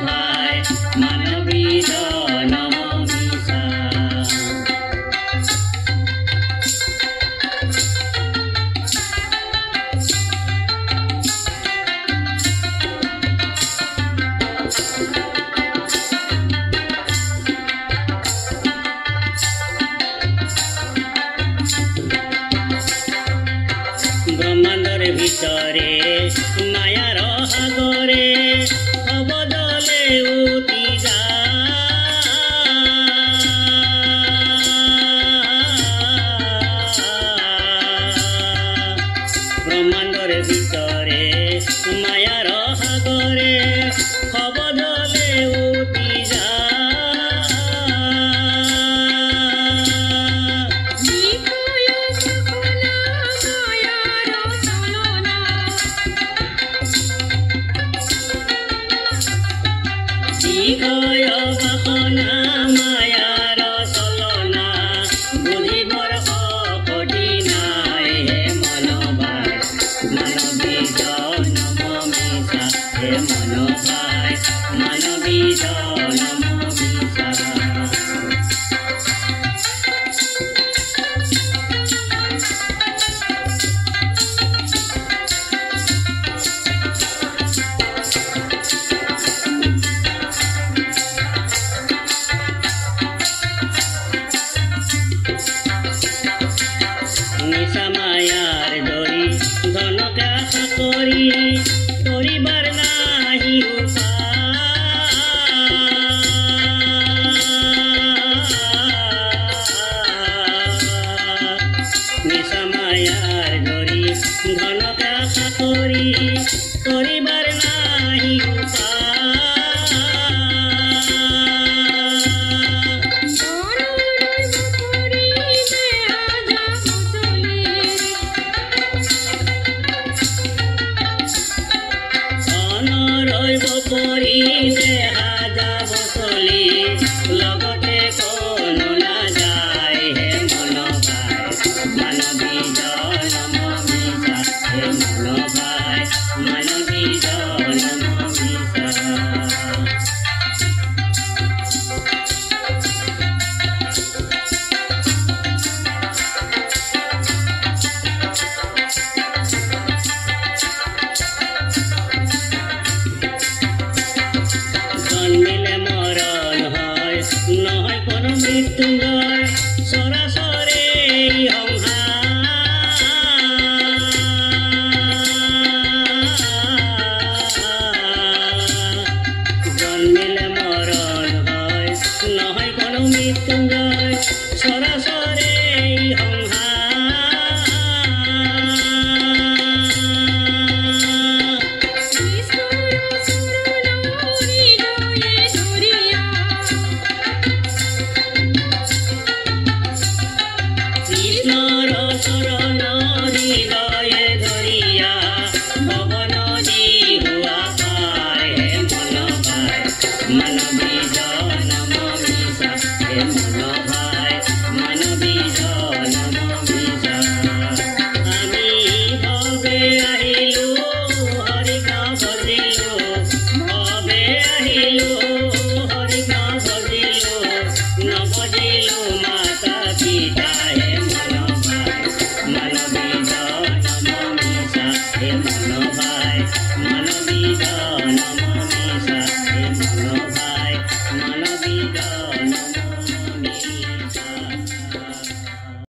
ভাই মানবী জনম মিশা। ব্রহ্মাণ্ডর ভিতরে মায়ার সাগরে অবদলে উঠি ব্রহ্মাণ্ডর ভিতরে মায়ার সাগরে অবদলে উঠি কয় বাসনা মায়ার চলনা বুঝিবৰ শক্তি নাই হে মনবাই মানৱী জনম মিছা হে মনবাই মানৱী জনম মিছা। নিশা মায়াৰ দৰি ধনকে আশা কৰি কৰিবাৰ নাহি নিশা মায়াৰ দৰি ধনকে আশা কৰি কৰিবাৰ নাহি পৰি দেহা যাব চলি লগতে কোনো নাযায় হে মনবাই মানৱী জনম মিছা হে মনবাই মানৱী জনম মিছা। জন্মিলে মরণ হয় নহয় কোনো মৃত্যুঞ্জয় সরাসরে জন্মিলে মরণ হয় নহয় কোনো মৃত্যুঞ্জয় সরাসরে কৃষ্ণর শরণ হৃদয়ে ধরিয়া ভবন জিহুয়া পায় হে মনবাই মানৱী জনম মিছা হে মনবাই মানৱী জনম মিছা। আমি ভবে আহিলো হৰিক ভজিলো ভবে আহিলো হৰিক ভজিলো নভজিলো মাতা পিতা হে মানৱী জনম মিছা হে